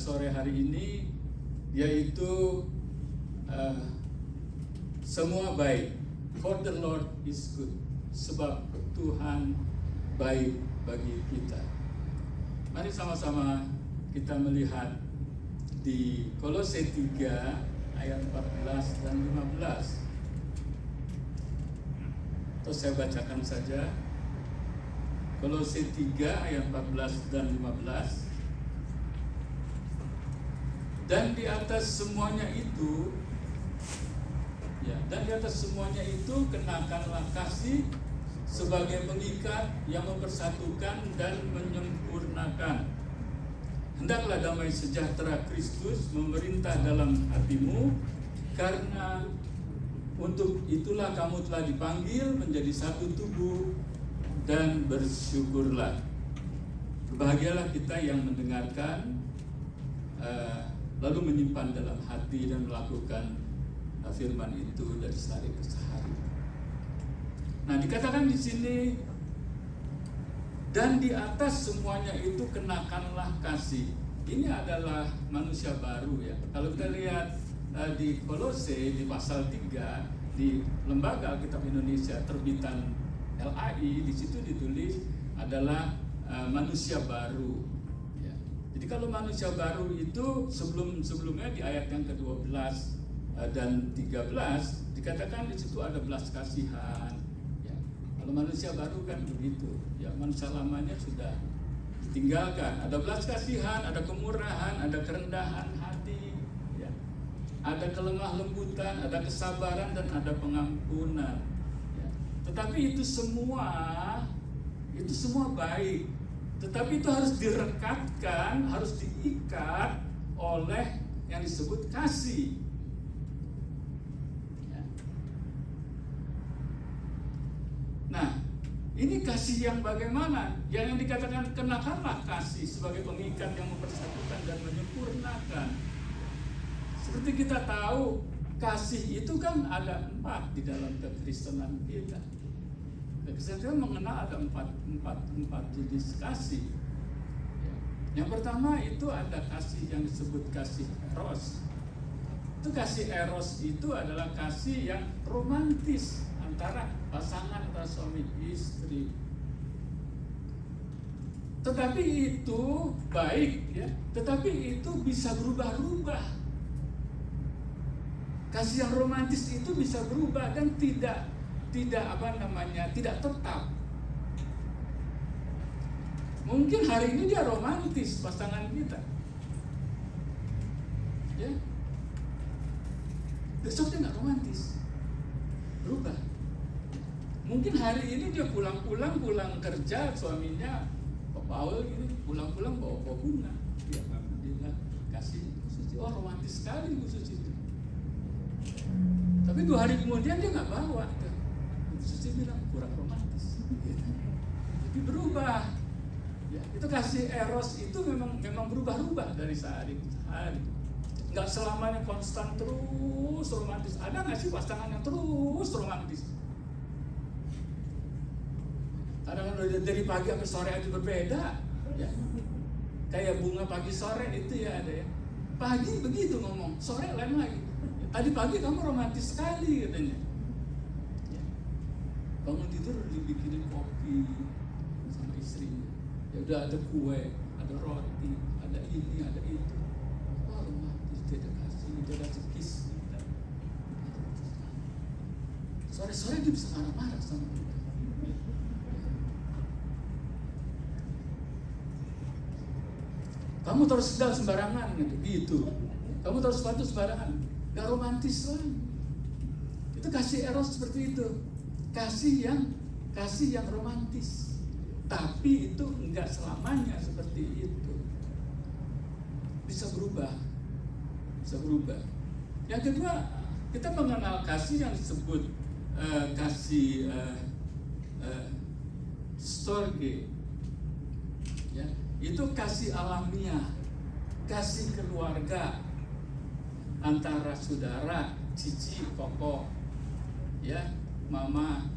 sore hari ini, yaitu semua baik. For the Lord is good. Sebab Tuhan baik bagi kita. Mari sama-sama kita melihat di Kolose 3 ayat 14 dan 15. Atau saya bacakan saja. Kolose 3 ayat 14 dan 15. Dan di atas semuanya itu, kenakanlah kasih sebagai pengikat yang mempersatukan dan menyempurnakan. Hendaklah damai sejahtera Kristus memerintah dalam hatimu, karena untuk itulah kamu telah dipanggil menjadi satu tubuh, dan bersyukurlah. Berbahagialah kita yang mendengarkan, lalu menyimpan dalam hati dan melakukan firman itu dari sehari ke sehari. Nah, dikatakan di sini, dan di atas semuanya itu kenakanlah kasih. Ini adalah manusia baru ya. Kalau kita lihat di Kolose di pasal 3 di Lembaga Alkitab Indonesia terbitan LAI, di situ ditulis adalah manusia baru. Ya. Jadi kalau manusia baru itu sebelumnya di ayat yang ke-12 dan 13 dikatakan di situ ada belas kasihan. Ya. Kalau manusia baru kan begitu. Ya, manusia lamanya sudah ditinggalkan. Ada belas kasihan, ada kemurahan, ada kerendahan hati, ya. Ada kelemah lembutan, ada kesabaran dan ada pengampunan. Ya. Tetapi itu semua baik. Tetapi itu harus direkatkan, harus diikat oleh yang disebut kasih. Ya. Nah, ini kasih yang bagaimana? Yang dikatakan kenakanlah kasih sebagai pengikat yang mempersatukan dan menyempurnakan. Seperti kita tahu, kasih itu kan ada 4 di dalam kekristenan kita. Kekristenan mengenal ada empat jenis kasih. Ya. Yang pertama itu ada kasih yang disebut kasih eros. Itu kasih eros itu adalah kasih yang romantis antara pasangan, antara suami istri. Tetapi itu baik ya, tetapi itu bisa berubah-ubah. Kasih yang romantis itu bisa berubah dan tidak tetap. Mungkin hari ini dia romantis pasangan kita, ya. Besok dia nggak romantis, berubah. Mungkin hari ini dia pulang kerja, suaminya bawa ini, pulang bawa bunga. Dia bilang kasih Bu Suci, oh romantis sekali Bu Suci itu. Tapi 2 hari kemudian dia nggak bawa. Bu Suci bilang kurang romantis. Jadi berubah. Ya, itu kasih eros itu memang berubah-ubah dari sehari ke hari. Nggak selamanya konstan terus romantis. Ada nggak sih pasangan yang terus romantis? Kadang-kadang dari pagi sampai sore aja berbeda, ya. Kayak bunga pagi sore itu ya ada ya. Pagi begitu ngomong, sore lain lagi. Tadi pagi kamu romantis sekali katanya. Ya. Bangun tidur udah dibikinin kopi sama istrinya. Ya udah ada kue, ada roti, ada ini, ada itu. Wah romantis, dia ada kasih, dia ada kiss. Sore-sore dia bisa marah-marah sama kita. Kamu taruh sendal sembarangan gitu. Kamu taruh sepatu sembarangan, gak romantis lagi. Itu kasih eros seperti itu. Kasih yang romantis. Tapi itu enggak selamanya seperti itu. Bisa berubah. Yang kedua, kita mengenal kasih yang disebut kasih storge. Ya, itu kasih alamiah, kasih keluarga antara saudara, cici, koko, ya, mama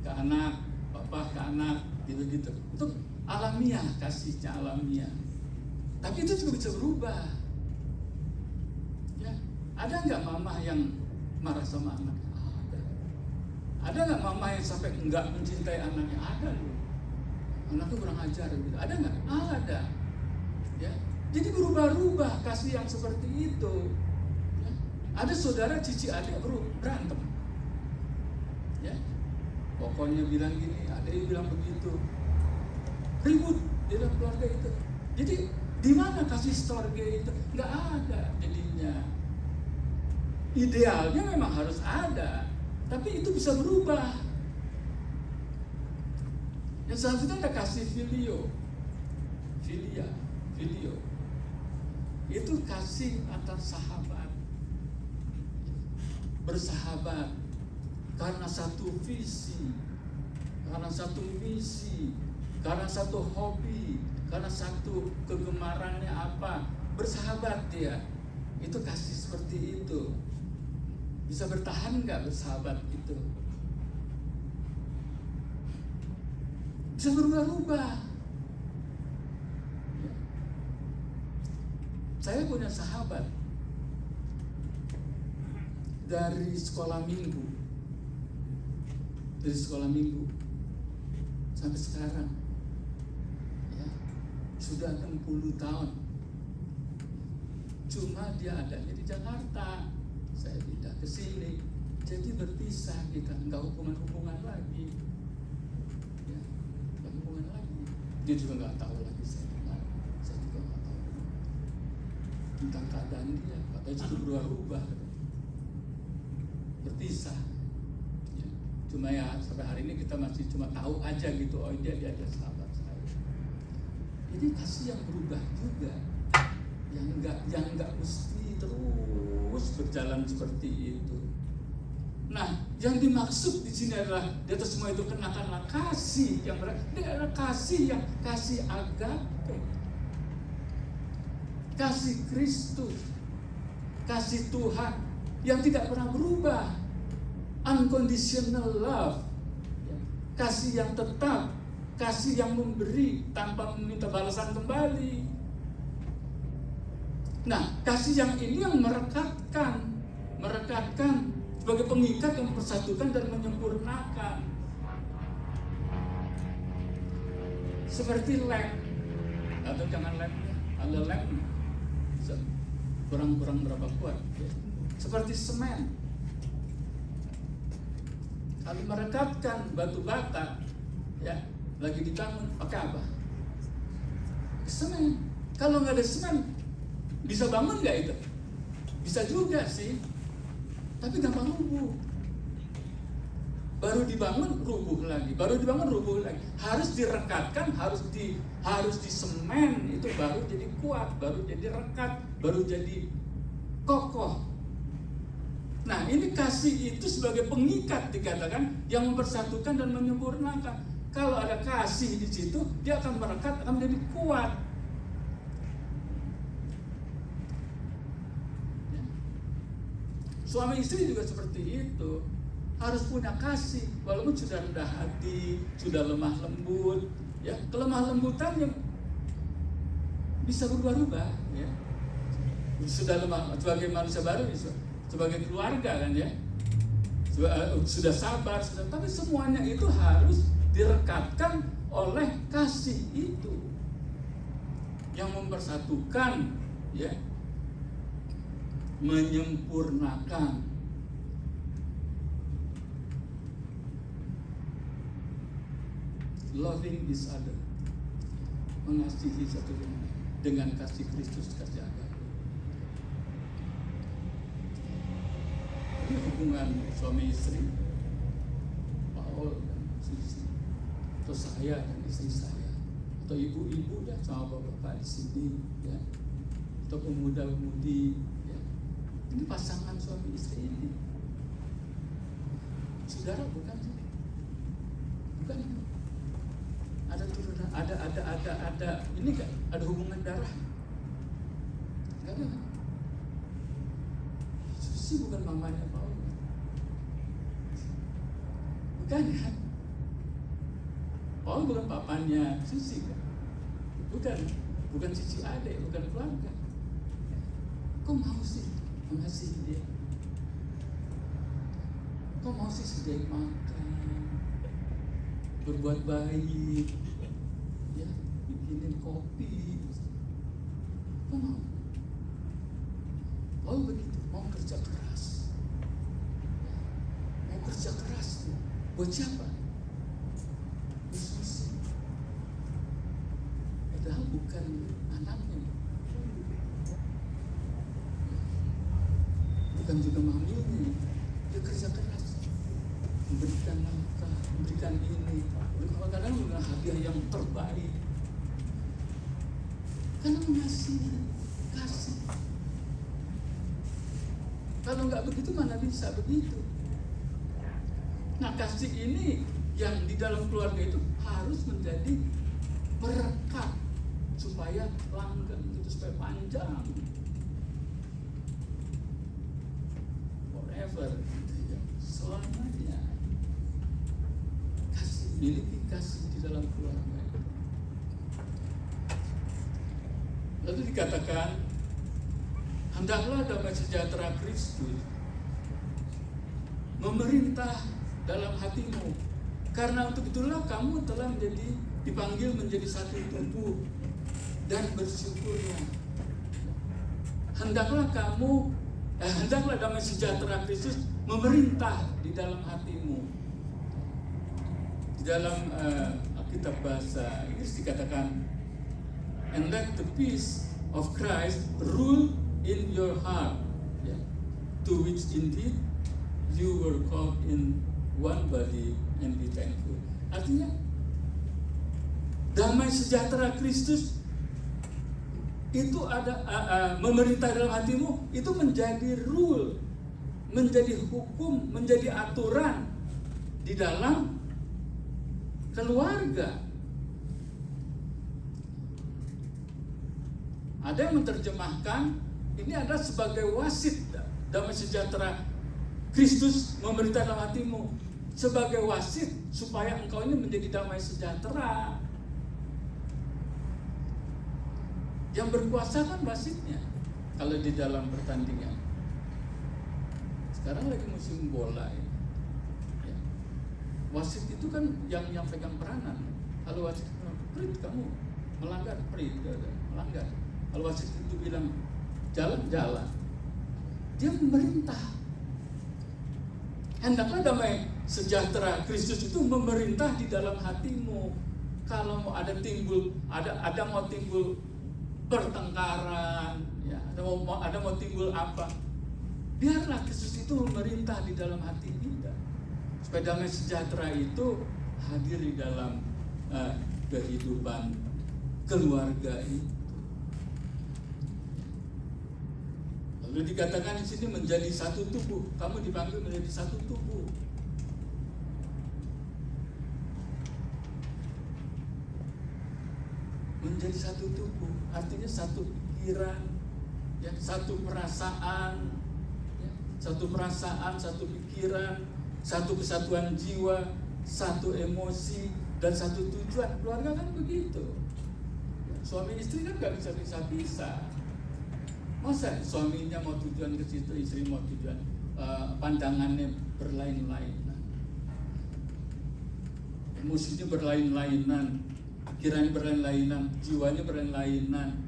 ke anak, papa ke anak, gitu-gitu. Itu alamiah, kasihnya alamiah. Tapi itu juga bisa berubah. Ya, ada nggak mama yang marah sama anaknya? Ada. Ada nggak mama yang sampai nggak mencintai anaknya? Ada loh. Anaknya kurang ajar gitu. Ada nggak? Ada. Ya, jadi berubah-ubah kasih yang seperti itu. Ya. Ada saudara cici adik berantem. Ya, pokoknya bilang gini, ada yang bilang begitu. Ribut di dalam keluarga itu. Jadi di mana kasih storge itu? Nggak ada jadinya. Idealnya memang harus ada, tapi itu bisa berubah. Yang selanjutnya ada kasih filio. Itu kasih antar sahabat, bersahabat karena satu visi, karena satu misi, karena satu hobi, karena satu kegemarannya apa, bersahabat dia. Itu kasih seperti itu. Bisa bertahan nggak bersahabat itu? Bisa berubah-ubah. Saya punya sahabat dari sekolah minggu sampai sekarang, ya, sudah 60 tahun. Cuma dia adanya di Jakarta, saya pindah ke sini, jadi berpisah kita, nggak hubungan lagi, ya, nggak hubungan lagi. Dia juga nggak tahu lagi saya juga nggak tahu tentang keadaan dia, katanya itu berubah-ubah, berpisah. Ya. Cuma ya sampai hari ini kita masih cuma tahu aja gitu, oh dia ada sahabat saya. Jadi kasih yang berubah juga, yang nggak mesti terus berjalan seperti itu. Nah, yang dimaksud di sini adalah di atas semua itu kenakanlah kasih yang ini adalah kasih agape, kasih Kristus, kasih Tuhan yang tidak pernah berubah, unconditional love, kasih yang tetap, kasih yang memberi tanpa meminta balasan kembali. Nah, kasih yang ini yang merekatkan sebagai pengikat yang mempersatukan dan menyempurnakan. Seperti lem, atau jangan lem, ada lem kurang berapa kuat, ya. Seperti semen. Kalau merekatkan batu bata, ya, lagi dibangun pakai apa? Semen. Kalau nggak ada semen, bisa bangun nggak itu? Bisa juga sih, tapi gampang rubuh. Baru dibangun rubuh lagi, harus direkatkan, harus disemen, itu baru jadi kuat, baru jadi rekat, baru jadi kokoh. Nah, ini kasih itu sebagai pengikat dikatakan, yang mempersatukan dan menyempurnakan. Kalau ada kasih di situ, dia akan merekat, akan menjadi kuat. Suami istri juga seperti itu, harus punya kasih, walaupun sudah rendah hati, sudah lemah lembut, ya, kelemah lembutan yang bisa berubah-ubah, ya. Sudah lemah sebagai manusia baru, sebagai keluarga kan, ya, sudah sabar, tapi semuanya itu harus direkatkan oleh kasih itu yang mempersatukan, ya, menyempurnakan. Loving each other, mengasihi satu sama lain dengan kasih Kristus, kasih agape. Ini hubungan suami istri, Paul dan Susi, atau saya dan istri saya, atau ibu-ibu dan sama bapak-bapak di sini, ya, atau pemuda-pemudi, ya. Ini pasangan suami istri ini, saudara bukan sih? Bukan. Ada turunan, ada ini kan, ada hubungan darah, nggak ada kan? Susi bukan mamanya Paul, bukan kan? Paul bukan papanya Susi kan? Bukan. bukan cici adik, bukan keluarga. Kok mau sih mengasihi dia? Kok mau sih sediain makan, berbuat baik, ya, bikinin kopi? Kok mau? Oh begitu, mau kerja keras. Mau kerja keras buat siapa? Yesus. Padahal bukan anaknya, bukan juga maminya. Dia kerja keras, memberikan nafkah, memberikan ini, kadang-kadang dengan hadiah yang terbaik. Karena mengasihi, kasih. Kalau nggak begitu mana bisa begitu? Nah, kasih ini yang di dalam keluarga itu harus menjadi merekat supaya langgeng gitu, supaya panjang, forever gitu ya, selamanya. Kasih, miliki kasih di dalam keluarga itu. Lalu dikatakan, hendaklah damai sejahtera Kristus memerintah dalam hatimu, karena untuk itulah kamu telah dipanggil menjadi satu tubuh, dan bersyukurlah. Hendaklah damai sejahtera Kristus memerintah di dalam hatimu. Di dalam Alkitab bahasa Inggris dikatakan, and let the peace of Christ rule in your heart, to which indeed you were called in one body, and be thankful. Artinya, damai sejahtera Kristus itu ada memerintah dalam hatimu, itu menjadi rule, menjadi hukum, menjadi aturan di dalam keluarga. Ada yang menerjemahkan ini adalah sebagai wasit damai sejahtera Kristus memerintah dalam hatimu, sebagai wasit supaya engkau ini menjadi damai sejahtera. Yang berkuasa kan wasitnya kalau di dalam pertandingan. Sekarang lagi musim bola ini. Ya. Wasit itu kan yang pegang peranan. Kalau wasit Prit, kamu melanggar, Prit, melanggar. Kalau wasit itu bilang jalan, dia memerintah. Hendaklah damai sejahtera Kristus itu memerintah di dalam hatimu. Kalau mau ada mau timbul pertengkaran, ya, ada mau timbul apa, biarlah Kristus itu memerintah di dalam hati kita, supaya damai sejahtera itu hadir di dalam kehidupan keluarga itu. Lalu dikatakan di sini menjadi satu tubuh. Kamu dipanggil menjadi satu tubuh. Menjadi satu tubuh, artinya satu pikiran, ya, satu perasaan, ya, satu pikiran, satu kesatuan jiwa, satu emosi, dan satu tujuan. Keluarga kan begitu. Ya, suami istri kan nggak bisa pisah-pisah. Masa suaminya mau tujuan ke situ, istri mau tujuan, pandangannya berlain-lainan, emosinya berlain-lainan, pikirannya berlain-lainan, jiwanya berlain-lainan.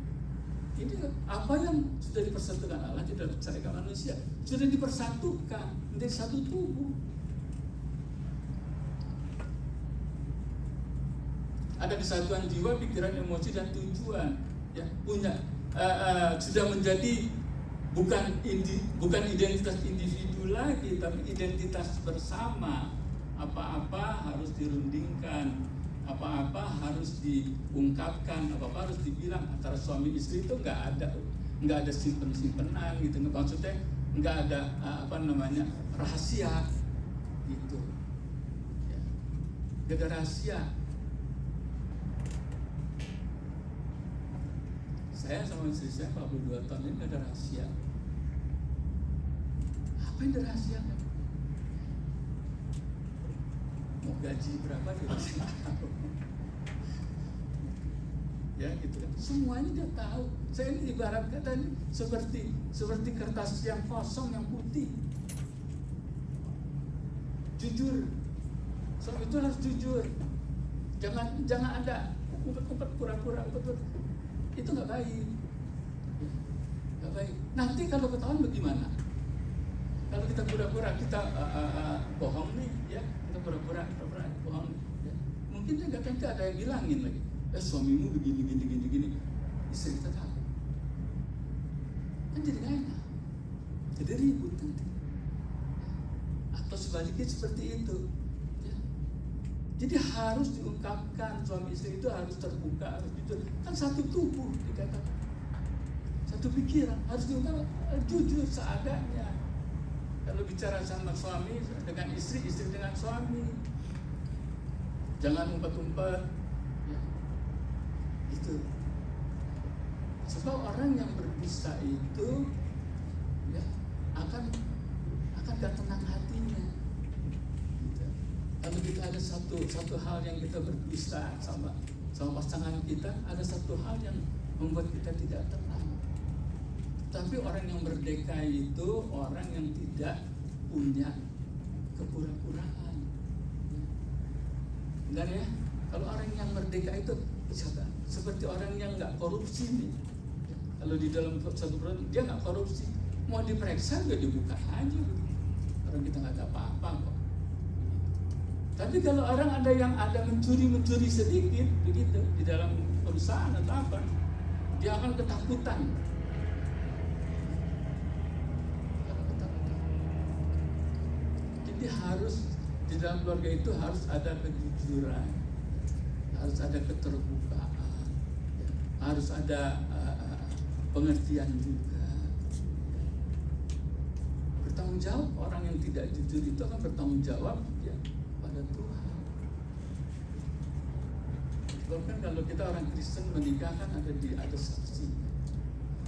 Ini apa yang sudah dipersatukan Allah di dalam syarikat manusia, sudah dipersatukan menjadi satu tubuh. Ada kesatuan jiwa, pikiran, emosi, dan tujuan. Ya, sudah menjadi bukan identitas individu lagi, tapi identitas bersama. Apa-apa harus dirundingkan, apa-apa harus diungkapkan, apa-apa harus dibilang. Antara suami istri itu nggak ada simpen-simpenan gitu. Maksudnya nggak ada rahasia gitu. Ya. Nggak ada rahasia. Saya sama istri saya 42 tahun ini gak ada rahasia. Apa yang dirahasiakan? Mau gaji berapa dia masih tahu. ya gitu kan. Semuanya dia tahu. Saya ini ibarat kata ini seperti kertas yang kosong yang putih. Jujur. Soal itu harus jujur. Jangan ada umpet-umpet pura-pura umpet. Itu nggak baik. Nggak baik. Nanti kalau ketahuan bagaimana? Kalau kita pura-pura kita bohong nih, ya kita pura-pura bohong, ya. Mungkin nanti ada yang bilangin lagi, suamimu begini, istri kita tahu, kan jadi gak enak, jadi ribut nanti, atau sebaliknya seperti itu, ya. Jadi harus diungkapkan, suami istri itu harus terbuka, harus jujur, kan satu tubuh dikatakan, satu pikiran harus diungkapkan, jujur seadanya. Kalau bicara sama suami dengan istri dengan suami, jangan umpet-umpet, ya. Itu. Sebab orang yang berdusta itu, ya, akan gak tenang hatinya. Gitu. Kalau kita ada satu hal yang kita berdusta sama pasangan kita, ada satu hal yang membuat kita tidak tenang. Tapi orang yang merdeka itu orang yang tidak punya kepura-puraan. Benar ya? Kalau orang yang merdeka itu seperti orang yang nggak korupsi nih. Kalau di dalam satu perusahaan dia nggak korupsi, mau diperiksa juga dibuka aja. Orang kita nggak ada apa-apa kok. Tapi kalau orang ada yang mencuri sedikit begitu di dalam perusahaan atau apa, dia akan ketakutan. Jadi harus di dalam keluarga itu harus ada kejujuran, harus ada keterbukaan, harus ada pengertian juga. Bertanggung jawab, orang yang tidak jujur itu akan bertanggung jawab ya pada Tuhan. Sebab kan kalau kita orang Kristen menikah kan ada saksi,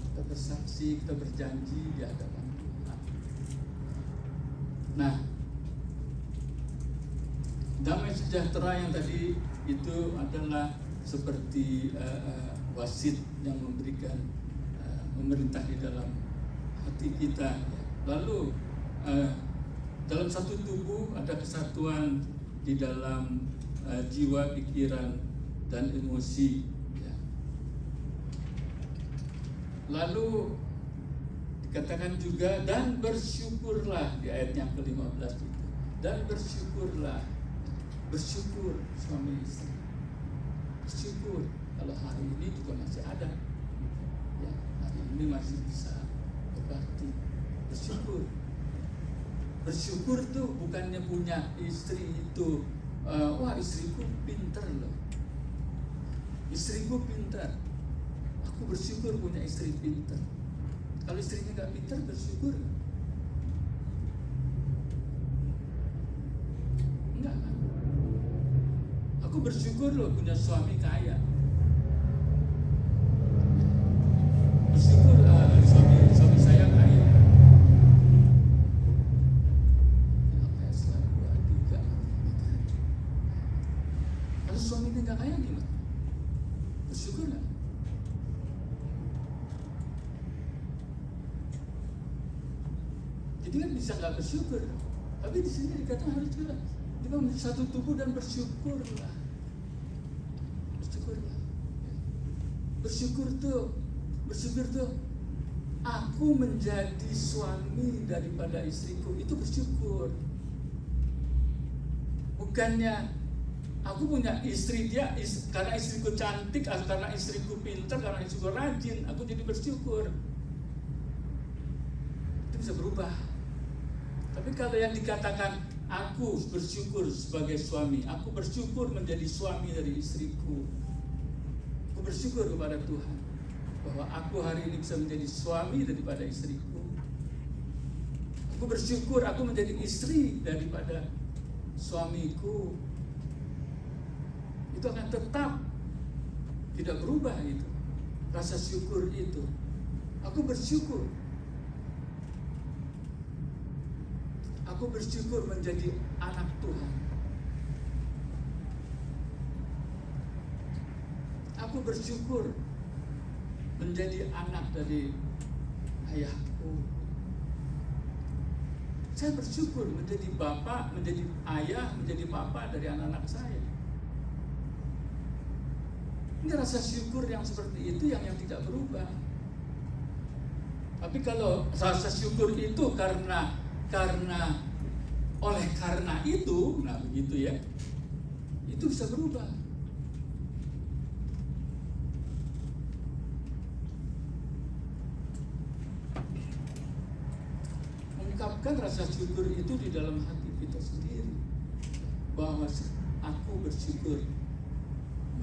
kita bersaksi, kita berjanji di hadapan Tuhan. Nah, damai sejahtera yang tadi itu adalah seperti wasit yang memberikan memerintah di dalam hati kita. Lalu dalam satu tubuh ada kesatuan di dalam jiwa, pikiran, dan emosi. Ya. Lalu dikatakan juga dan bersyukurlah di ayat yang ke-15 itu. Dan bersyukurlah. Bersyukur suami istri, bersyukur kalau hari ini juga masih ada, ya, hari ini masih bisa berbakti. Bersyukur tuh bukannya punya istri itu, wah istriku pinter loh, istriku pinter, aku bersyukur punya istri pinter. Kalau istrinya gak pinter, bersyukur enggak kan? Aku bersyukur loh punya suami kaya. Bersyukur suami saya kaya. Tesla 2, 3. Kalau suaminya nggak kaya gimana? Bersyukur nggak? Jadi kan bisa nggak bersyukur. Tapi di sini dikatakan harus juga. Kita menjadi satu tubuh dan bersyukurlah. Bersyukur tuh aku menjadi suami daripada istriku, itu bersyukur. Bukannya aku punya istri karena istriku cantik, atau karena istriku pintar, karena istriku rajin, aku jadi bersyukur. Itu bisa berubah. Tapi kalau yang dikatakan aku bersyukur sebagai suami, aku bersyukur menjadi suami dari istriku, aku bersyukur kepada Tuhan bahwa aku hari ini bisa menjadi suami daripada istriku. Aku bersyukur aku menjadi istri daripada suamiku. Itu akan tetap tidak berubah itu. Rasa syukur itu. Aku bersyukur. Aku bersyukur menjadi anak Tuhan. Aku aku bersyukur menjadi anak dari ayahku. Saya bersyukur menjadi bapak, menjadi ayah, menjadi papa dari anak-anak saya. Ini rasa syukur yang seperti itu yang tidak berubah. Tapi kalau rasa syukur itu karena itu, nah begitu ya, itu bisa berubah. Mengungkapkan rasa syukur itu di dalam hati kita sendiri, bahwa aku bersyukur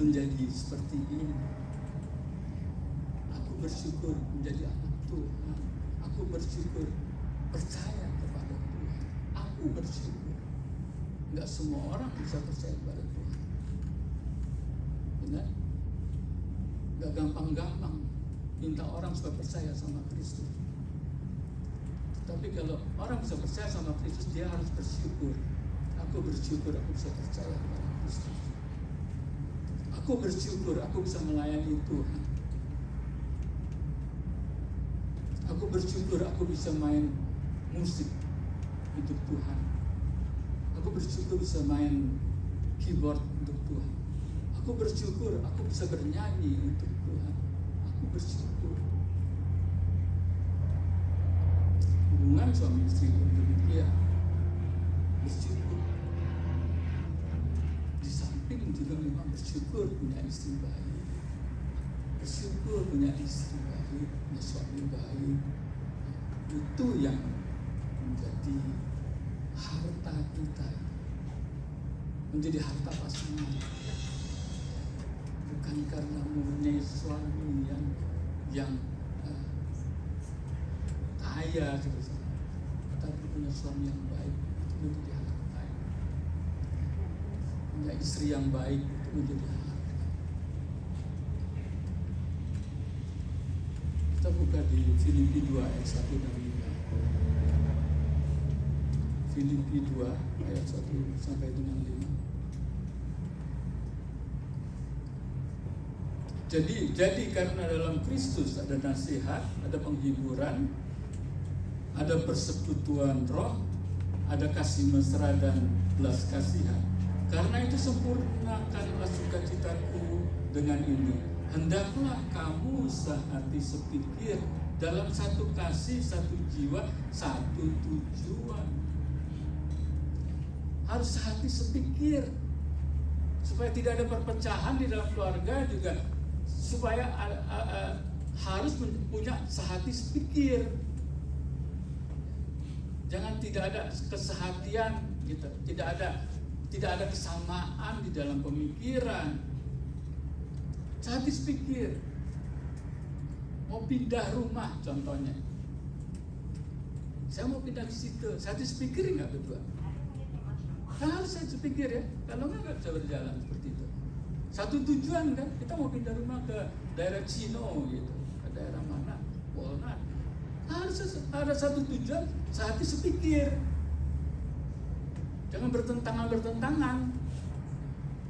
menjadi seperti ini. Aku bersyukur menjadi anak Tuhan. Aku bersyukur percaya kepada Tuhan. Aku bersyukur. Enggak semua orang bisa percaya kepada Tuhan. Benar? Enggak gampang-gampang minta orang supaya percaya sama Kristus. Tapi kalau orang bisa percaya sama Kristus, dia harus bersyukur. Aku bersyukur aku bisa percaya kepada Kristus. Aku bersyukur aku bisa melayani Tuhan. Aku bersyukur aku bisa main musik untuk Tuhan. Aku bersyukur bisa main keyboard untuk Tuhan. Aku bersyukur aku bisa bernyanyi untuk Tuhan. Aku bersyukur. Hubungan suami istri pun demikian. Bersyukur. Di samping juga memang bersyukur punya istri baik. Bersyukur punya istri baik, punya suami baik. Itu yang menjadi harta kita, menjadi harta pasangan. Bukan karena mempunyai suami yang kaya sebesar, tapi punya suami yang baik itu menjadi harta. Punya istri yang baik itu menjadi harta. Kita buka di Filipi 2 ayat 1 dan 5. Filipi 2 ayat 1 sampai dengan 5. Jadi karena dalam Kristus ada nasihat, ada penghiburan, ada persekutuan roh, ada kasih mesra dan belas kasihan. Karena itu sempurnakanlah sukacitaku dengan ini. Hendaklah kamu sehati sepikir, dalam satu kasih, satu jiwa, satu tujuan. Harus sehati sepikir, supaya tidak ada perpecahan di dalam keluarga juga, supaya harus punya sehati sepikir. Jangan tidak ada kesehatian gitu, tidak ada kesamaan di dalam pemikiran. Sehati sepikir. Mau pindah rumah contohnya, saya mau pindah ke situ, sehati sepikir nggak berdua? Harus sehati sepikir ya, kalau nggak bisa berjalan seperti itu. Satu tujuan kan, kita mau pindah rumah ke daerah Cino gitu, ke daerah mana, Walnut. Harus ada satu tujuan, sehati sepikir. Jangan bertentangan.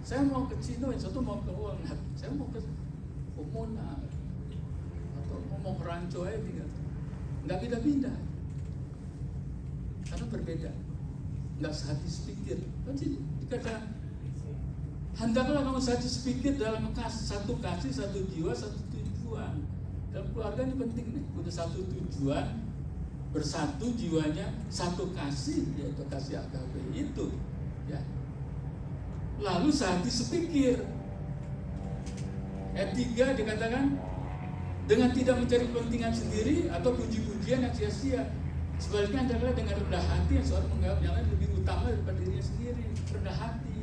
Saya mau ke Cino, yang satu mau ke Walnut. Saya mau ke Pomona atau mau ke Rancho aja tinggal. Nggak pindah-pindah, karena berbeda. Nggak sehati sepikir. Jadi dikata, hendaklah kamu sehati sepikir dalam satu kasih, satu jiwa, satu tujuan. Dalam keluarga ini penting nih, punya satu tujuan, bersatu jiwanya, satu kasih, yaitu kasih agape itu, ya. Lalu sehati sepikir. Ayat 3 dikatakan, dengan tidak mencari kepentingan sendiri atau puji-pujian yang sia-sia. Sebaliknya adalah dengan rendah hati yang seorang menganggap yang lain lebih utama daripada dirinya sendiri. Rendah hati.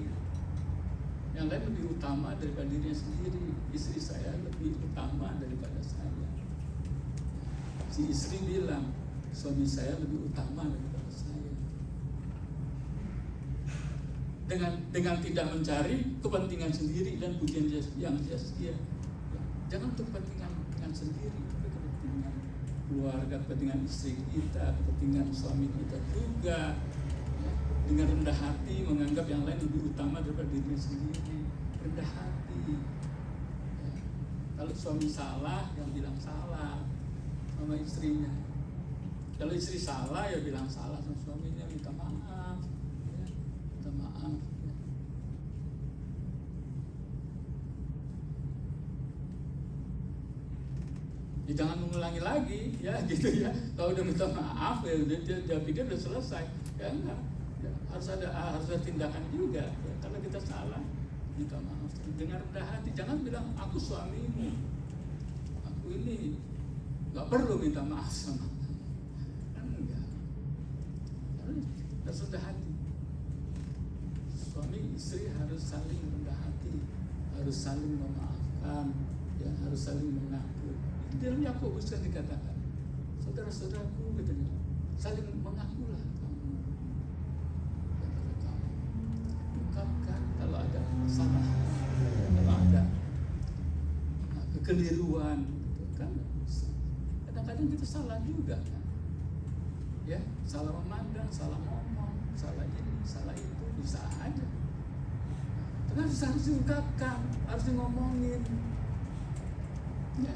Yang lain lebih utama daripada dirinya sendiri. Istri saya lebih utama daripada saya. Si istri bilang, suami saya lebih utama daripada saya. Dengan tidak mencari kepentingan sendiri dan pujian yang sia-sia. Jangan untuk kepentingan sendiri, tapi kepentingan keluarga, kepentingan istri kita, kepentingan suami kita juga. Dengan rendah hati menganggap yang lain lebih utama daripada dirinya sendiri. Rendah hati. Kalau suami salah, yang bilang salah sama istrinya. Kalau istri salah, ya bilang salah sama suaminya, minta maaf, ya, minta maaf. Ya. Ya, jangan mengulangi lagi, ya gitu ya. Kalau udah minta maaf, ya dia pikir udah selesai. Ya enggak, ya, harus ada tindakan juga. Ya, kalau kita salah, minta maaf dengan rendah hati. Jangan bilang aku suamimu, aku ini nggak perlu minta maaf sama kamu. Kan enggak, harus rendah hati. Suami istri harus saling rendah hati, harus saling memaafkan, ya harus saling mengaku. Di dalam Yakobus kan dikatakan, saudara-saudaraku, katanya, saling mengakulah kamu kepada kamu, ungkapkan kalau ada salah, kalau ada kekeliruan, gitu kan. Kadang-kadang kita salah juga kan, ya salah memandang, salah ngomong, salah ini, salah itu, bisa aja. Tapi harus diungkapkan, harus ngomongin. Ya,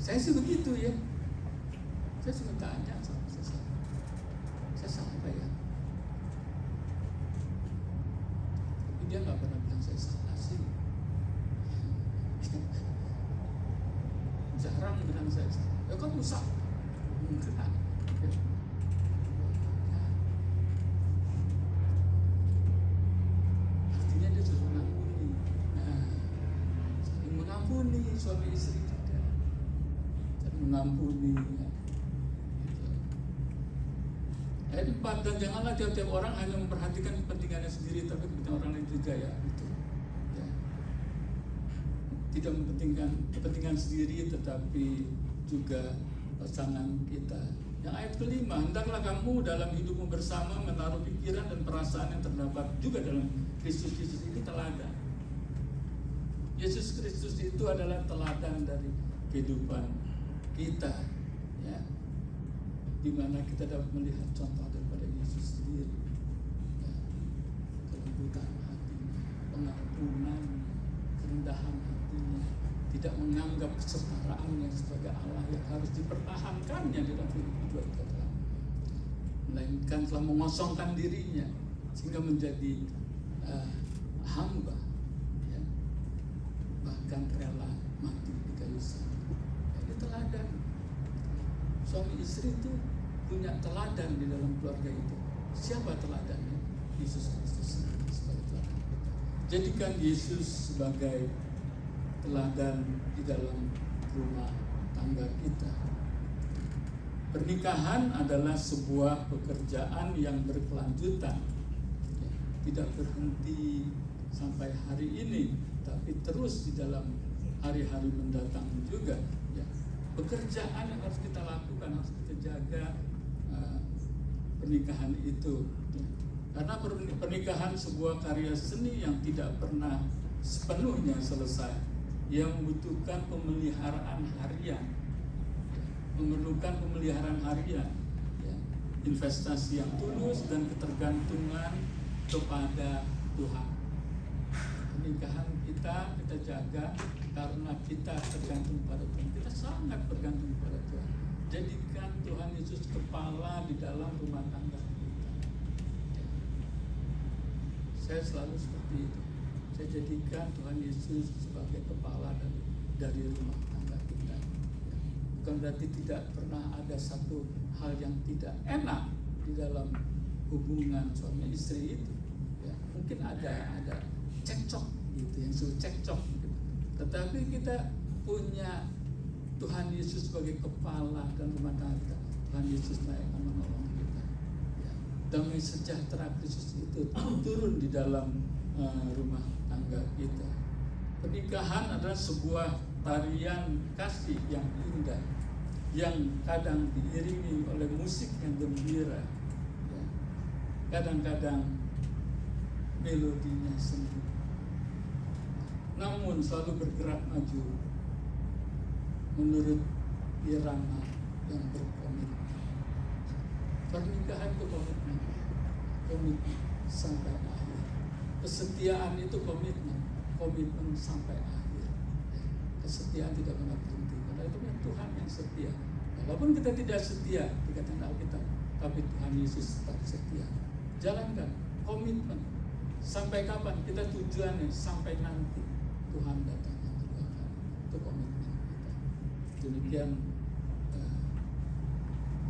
saya sih begitu ya. Saya suka tanya sama saya salah apa ya? Tapi dia nggak pernah bilang saya salah sih. Jarang bilang saya salah. Ya kamu salah. Enggak. Artinya dia sudah mengampuni. Nah, saling mengampuni suami istri juga. Saling mengampuni. Ya. Gitu. Ayat 4, dan janganlah tiap-tiap orang hanya memperhatikan kepentingannya sendiri, tapi kepentingan orang lain juga ya. Gitu. Ya. Tidak mementingkan kepentingan sendiri, tetapi juga pasangan kita. Yang ayat kelima, hendaklah kamu dalam hidupmu bersama menaruh pikiran dan perasaan yang terdapat juga dalam Kristus. Kristus ini teladan. Yesus Kristus itu adalah teladan dari kehidupan kita, ya, di mana kita dapat melihat contoh daripada Yesus sendiri, ya, kelembutan hatinya, pengampunan, kerendahan hatinya, tidak menganggap kesetaraannya sebagai Allah yang harus dipertahankannya di dalam hidup kita, melainkan telah mengosongkan dirinya sehingga menjadi hamba, ya, bahkan rela mati di kayu salib. Ini teladan. Suami istri itu punya teladan di dalam keluarga itu. Siapa teladannya? Yesus Kristus sebagai teladan kita. Jadikan Yesus sebagai teladan di dalam rumah tangga kita. Pernikahan adalah sebuah pekerjaan yang berkelanjutan, ya, tidak berhenti sampai hari ini, tapi terus di dalam hari-hari mendatang juga. Ya, pekerjaan yang harus kita lakukan, harus kita jaga pernikahan itu. Ya. Karena pernikahan sebuah karya seni yang tidak pernah sepenuhnya selesai, yang membutuhkan pemeliharaan harian, memerlukan pemeliharaan harian, ya, investasi yang tulus dan ketergantungan kepada Tuhan. Pernikahan kita jaga karena kita tergantung pada Tuhan. Kita sangat bergantung pada Tuhan. Jadikan Tuhan Yesus kepala di dalam rumah tangga kita. Saya selalu seperti itu. Saya jadikan Tuhan Yesus sebagai kepala dari rumah tangga kita. Bukan berarti tidak pernah ada satu hal yang tidak enak di dalam hubungan suami istri itu. Ya, mungkin ada cekcok gitu, yang sudah cekcok gitu. Tetapi kita punya Tuhan Yesus sebagai kepala dan rumah tangga kita. Tuhan Yesus akan menolong kita. Ya, damai sejahtera Kristus itu turun di dalam rumah tangga kita. Pernikahan adalah sebuah tarian kasih yang indah, yang kadang diiringi oleh musik yang gembira, ya. Kadang-kadang melodinya sendiri, namun selalu bergerak maju menurut irama yang berkomitmen. Pernikahan itu komitmen sampai akhir. Kesetiaan itu komitmen sampai akhir. Ya. Kesetiaan tidak pernah berhenti, karena itu Tuhan yang setia. Walaupun kita tidak setia, dikatakan Alkitab, tapi Tuhan Yesus tetap setia. Jalankan, komitmen. Sampai kapan? Kita tujuannya sampai nanti Tuhan datang yang kedua kali. Itu komitmen kita. Demikian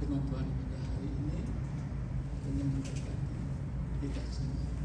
firman Tuhan pada hari ini, dengan memberkati kita semua.